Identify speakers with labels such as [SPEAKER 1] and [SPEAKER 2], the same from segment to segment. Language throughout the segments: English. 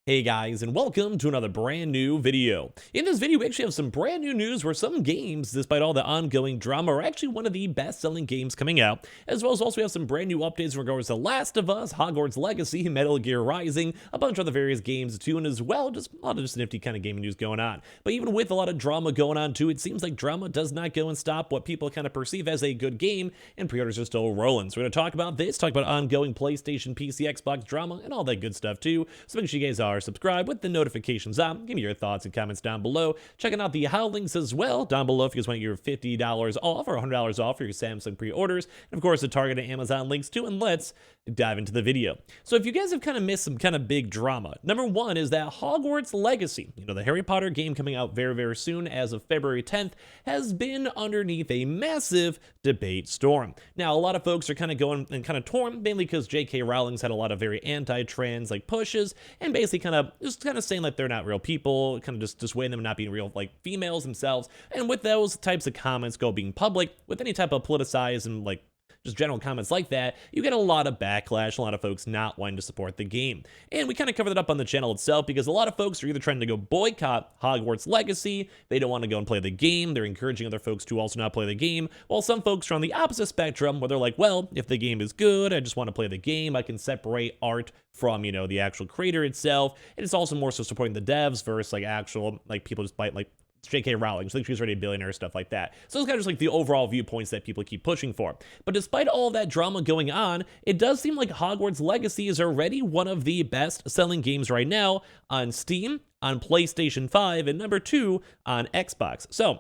[SPEAKER 1] Hey guys, and welcome to another brand new video. In this video, we actually have some brand new news where some games, despite all the ongoing drama, are actually one of the best-selling games coming out, as well as we have some brand new updates in regards to Last of Us, Hogwarts Legacy, Metal Gear Rising, a bunch of other various games too, and as well, just a lot of just nifty kind of gaming news going on. But even with a lot of drama going on too, it seems like drama does not go and stop what people kind of perceive as a good game, and pre-orders are still rolling. So we're going to talk about this, talk about ongoing PlayStation, PC, Xbox drama, and all that good stuff too. So make sure you guys are subscribed with the notifications on. Give me your thoughts and comments down below. Checking out the HOW links as well down below if you guys want your $50 off or $100 off for your Samsung pre-orders. And of course, the Target and Amazon links too. And let's dive into the video. So if you guys have kind of missed some kind of big drama, number one is that Hogwarts Legacy, the Harry Potter game coming out very, very soon as of February 10th, has been underneath a massive debate storm. Now, a lot of folks are kind of going and kind of torn, mainly because J.K. Rowling's had a lot of very anti-trans pushes, and basically kind of saying like they're not real people, kind of just dissuading them not being real females themselves. And with those types of comments being public, with any type of politicized and just general comments like that, you get a lot of backlash, a lot of folks not wanting to support the game. And we kind of covered that up on the channel itself because a lot of folks are either trying to go boycott Hogwarts Legacy, they don't want to go and play the game, they're encouraging other folks to also not play the game, while some folks are on the opposite spectrum where they're like, well, if the game is good, I just want to play the game, I can separate art from, the actual creator itself, and it's also more so supporting the devs versus actual, people just bite J.K. Rowling. I think she's already a billionaire, stuff like that. So it's kind of just the overall viewpoints that people keep pushing for. But despite all that drama going on, it does seem like Hogwarts Legacy is already one of the best-selling games right now on Steam, on PlayStation 5, and number 2 on Xbox. So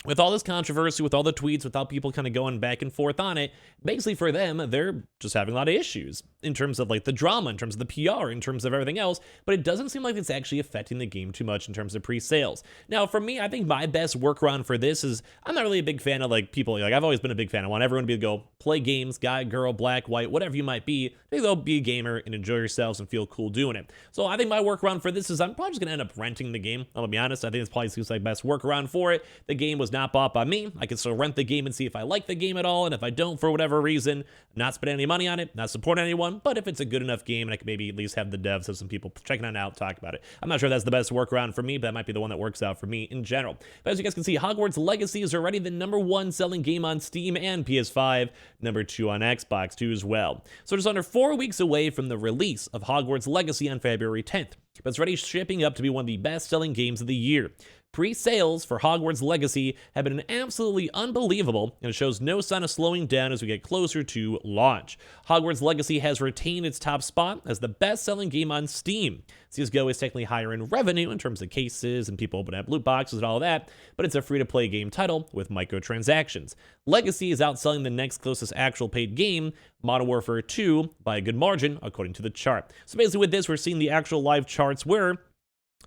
[SPEAKER 1] with all this controversy, with all the tweets, without people kind of going back and forth on it, basically for them, they're just having a lot of issues in terms of the drama, in terms of the PR, in terms of everything else, but it doesn't seem like it's actually affecting the game too much in terms of pre-sales. Now, for me, I think my best workaround for this is I'm not really a big fan of people, I've always been a big fan. I want everyone to be able to go play games, guy, girl, black, white, whatever you might be, maybe they'll be a gamer and enjoy yourselves and feel cool doing it. So I think my workaround for this is I'm probably just going to end up renting the game. I'm going to be honest, I think it's probably seems like best workaround for it. The game was not bought by me. I can still rent the game and see if I like the game at all, and if I don't for whatever reason, not spend any money on it, not support anyone, but if it's a good enough game and I can maybe at least have the devs, have some people checking it out, talk about it. I'm not sure that's the best workaround for me, but that might be the one that works out for me in general. But as you guys can see, Hogwarts Legacy is already the #1 selling game on Steam and PS5, number 2 on Xbox too as well. So just under 4 weeks away from the release of Hogwarts Legacy on February 10th, but it's already shaping up to be one of the best-selling games of the year. Pre-sales for Hogwarts Legacy have been absolutely unbelievable, and it shows no sign of slowing down as we get closer to launch. Hogwarts Legacy has retained its top spot as the best-selling game on Steam. CSGO is technically higher in revenue in terms of cases and people open up loot boxes and all of that, but it's a free-to-play game title with microtransactions. Legacy is outselling the next closest actual paid game, Modern Warfare 2, by a good margin, according to the chart. So basically with this, we're seeing the actual live charts where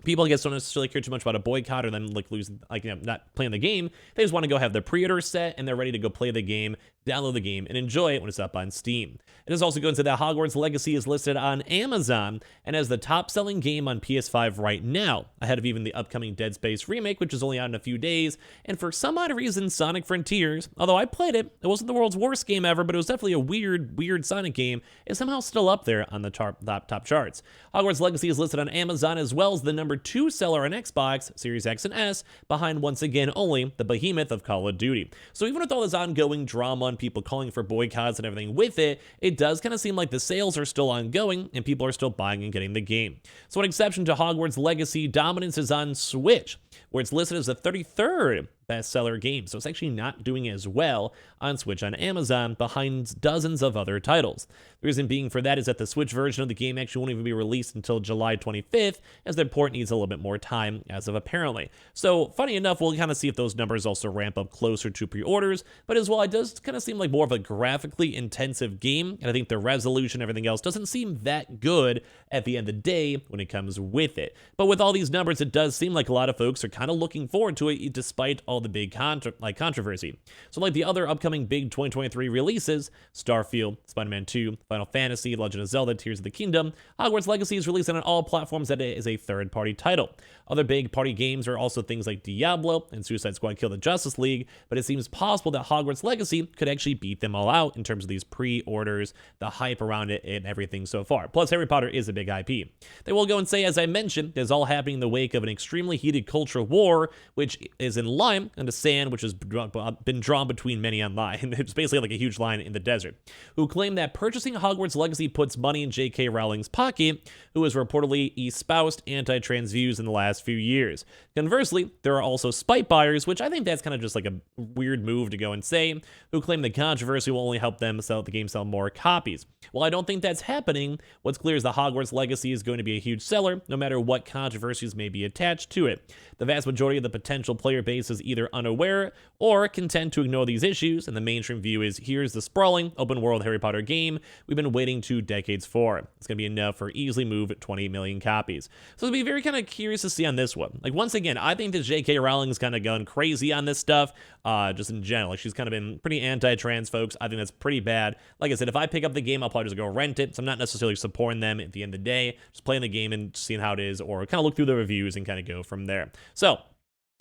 [SPEAKER 1] people, I guess, don't necessarily care too much about a boycott or them losing, not playing the game. They just want to go have their pre-order set and they're ready to go play the game, download the game, and enjoy it when it's up on Steam. It is also going to that Hogwarts Legacy is listed on Amazon and as the top-selling game on PS5 right now, ahead of even the upcoming Dead Space remake, which is only out in a few days. And for some odd reason, Sonic Frontiers, although I played it, it wasn't the world's worst game ever, but it was definitely a weird Sonic game, is somehow still up there on the top charts. Hogwarts Legacy is listed on Amazon as well as the #2 seller on Xbox, Series X and S, behind once again only the behemoth of Call of Duty. So even with all this ongoing drama and people calling for boycotts and everything with it, it does kind of seem like the sales are still ongoing and people are still buying and getting the game. So an exception to Hogwarts Legacy dominance is on Switch, where it's listed as the 33rd bestseller game, so it's actually not doing as well on Switch on Amazon behind dozens of other titles. The reason being for that is that the Switch version of the game actually won't even be released until July 25th, as the port needs a little bit more time as of apparently. So funny enough, we'll kind of see if those numbers also ramp up closer to pre-orders, but as well, it does kind of seem like more of a graphically intensive game, and I think the resolution, everything else doesn't seem that good at the end of the day when it comes with it. But with all these numbers, it does seem like a lot of folks folks are kind of looking forward to it despite all the big controversy. So like the other upcoming big 2023 releases, Starfield, Spider-Man 2, Final Fantasy, Legend of Zelda, Tears of the Kingdom, Hogwarts Legacy is releasing on all platforms that it is a third-party title. Other big party games are also things like Diablo and Suicide Squad Kill the Justice League, but it seems possible that Hogwarts Legacy could actually beat them all out in terms of these pre-orders, the hype around it, and everything so far. Plus, Harry Potter is a big IP. They will go and say, as I mentioned, this is all happening in the wake of an extremely heated cultural war, which is in line in the sand, which has been drawn between many online. It's basically like a huge line in the desert, who claim that purchasing Hogwarts Legacy puts money in J.K. Rowling's pocket, who has reportedly espoused anti-trans views in the last few years. Conversely, there are also spite buyers, which I think that's kind of just like a weird move to go and say, who claim the controversy will only help them sell the game sell more copies. While I don't think that's happening, what's clear is the Hogwarts Legacy is going to be a huge seller, no matter what controversies may be attached to it. The vast majority of the potential player base is either unaware or content to ignore these issues, and the mainstream view is, here's the sprawling, open-world Harry Potter game we've been waiting 2 decades for. It's going to be enough for easily move 20 million copies. So it'll be very kind of curious to see on this one. Like, once again, I think that J.K. Rowling's kind of gone crazy on this stuff, just in general. Like, she's kind of been pretty anti-trans, folks. I think that's pretty bad. Like I said, if I pick up the game, I'll probably just go rent it, so I'm not necessarily supporting them at the end of the day, just playing the game and seeing how it is, or kind of look through the reviews and kind of go from there. So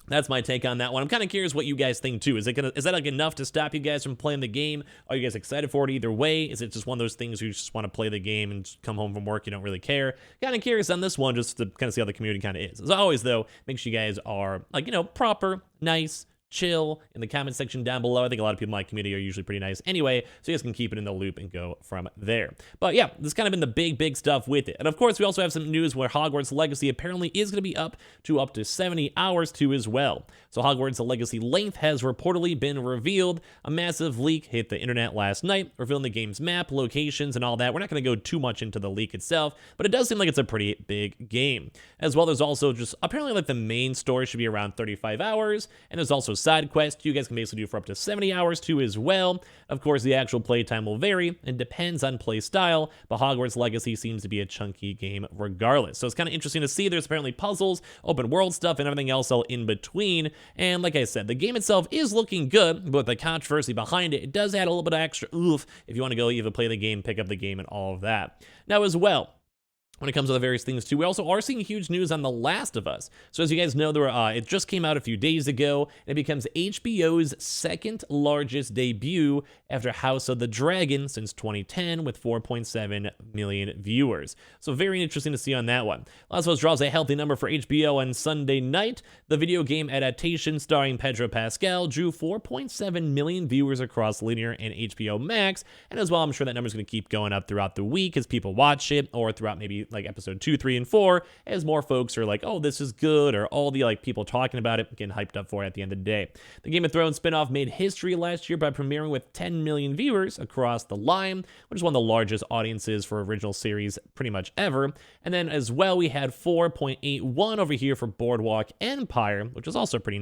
[SPEAKER 1] that's my take on that one. I'm kind of curious what you guys think too. Is that like enough to stop you guys from playing the game? Are you guys excited for it either way? Is it just one of those things where you just want to play the game and come home from work, you don't really care? Kind of curious on this one, just to kind of see how the community kind of is. As always though, make sure you guys are like, proper, nice, chill in the comment section down below. I think a lot of people in my community are usually pretty nice anyway, so you guys can keep it in the loop and go from there. But yeah, this has kind of been the big stuff with it. And of course, we also have some news where Hogwarts Legacy apparently is going to be up to 70 hours too as well. So Hogwarts Legacy length has reportedly been revealed. A massive leak hit the internet last night, revealing the game's map, locations, and all that. We're not going to go too much into the leak itself, but it does seem like it's a pretty big game. As well, there's also just apparently like the main story should be around 35 hours, and there's also side quests you guys can basically do for up to 70 hours too as well. Of course, the actual playtime will vary and depends on play style, but Hogwarts Legacy seems to be a chunky game regardless. So it's kind of interesting to see. There's apparently puzzles, open world stuff, and everything else all in between. And like I said, the game itself is looking good, but the controversy behind it, it does add a little bit of extra oof if you want to go even play the game, pick up the game, and all of that. Now as well, when it comes to the various things too, we also are seeing huge news on The Last of Us. So as you guys know, it just came out a few days ago, and it becomes HBO's second largest debut after House of the Dragon since 2010 with 4.7 million viewers. So very interesting to see on that one. Last of Us draws a healthy number for HBO on Sunday night. The video game adaptation starring Pedro Pascal drew 4.7 million viewers across linear and HBO Max, and as well, I'm sure that number's going to keep going up throughout the week as people watch it, or throughout maybe like episode 2, 3, and 4, as more folks are like, oh, this is good, or all the like people talking about it, getting hyped up for it at the end of the day. The Game of Thrones spinoff made history last year by premiering with 10 million viewers across the line, which is one of the largest audiences for original series pretty much ever. And then as well, we had 4.81 over here for Boardwalk Empire, which is also pretty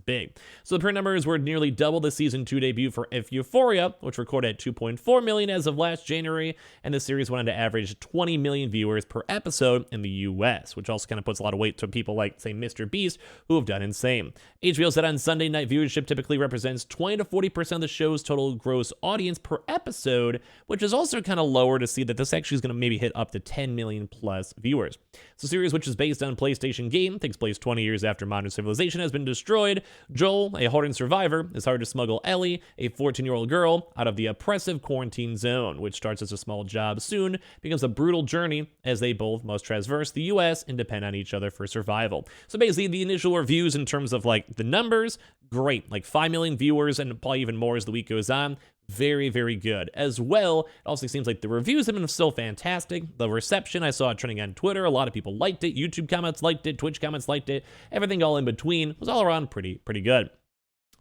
[SPEAKER 1] big. So the print numbers were nearly double the season 2 debut for Euphoria, which recorded at 2.4 million as of last January, and the series went on to average 20 million viewers per episode in the US, which also kind of puts a lot of weight to people like, say, Mr. Beast, who have done insane. HBO said on Sunday night viewership typically represents 20 to 40% of the show's total gross audience per episode, which is also kind of lower to see that this actually is going to maybe hit up to 10 million plus viewers. It's a series which is based on a PlayStation game, takes place 20 years after modern civilization has been destroyed. Joel, a hardened survivor, is hired to smuggle Ellie, a 14-year-old girl, out of the oppressive quarantine zone, which starts as a small job soon becomes a brutal journey as they both must traverse the US and depend on each other for survival. So basically, the initial reviews in terms of like the numbers, great, like 5 million viewers and probably even more as the week goes on. Very good. As well, it also seems like the reviews have been so fantastic. The reception, I saw it trending on Twitter. A lot of people liked it. YouTube comments liked it. Twitch comments liked it. Everything all in between was all around pretty good.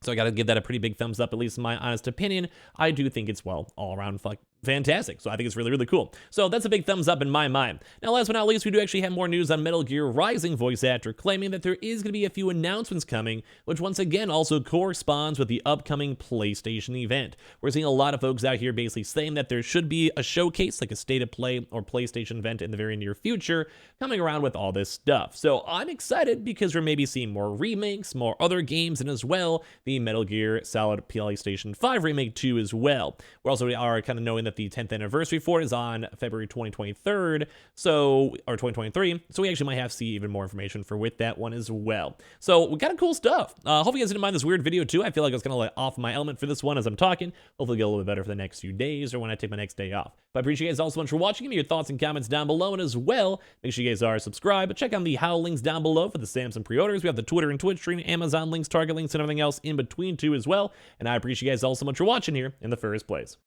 [SPEAKER 1] So I got to give that a pretty big thumbs up, at least in my honest opinion. I do think it's, well, all around fantastic. So I think it's really, really cool. So that's a big thumbs up in my mind. Now, last but not least, we do actually have more news on Metal Gear Rising voice actor claiming that there is going to be a few announcements coming, which once again also corresponds with the upcoming PlayStation event. We're seeing a lot of folks out here basically saying that there should be a showcase, like a State of Play or PlayStation event in the very near future, coming around with all this stuff. So I'm excited because we're maybe seeing more remakes, more other games, and as well, the Metal Gear Solid PlayStation 5 Remake 2 as well. We're also are kind of knowing that the 10th anniversary for it is on February 2023, or 2023, so we actually might have to see even more information for with that one as well. So we got cool stuff. Hope you guys didn't mind this weird video too. I feel like I was kind of like off my element for this one as I'm talking. Hopefully get a little bit better for the next few days or when I take my next day off. But I appreciate you guys all so much for watching. Give me your thoughts and comments down below, and as well, make sure you guys are subscribed. Check out the Howl links down below for the Samsung pre-orders. We have the Twitter and Twitch stream, Amazon links, Target links, and everything else in between too as well. And I appreciate you guys all so much for watching here in the first place.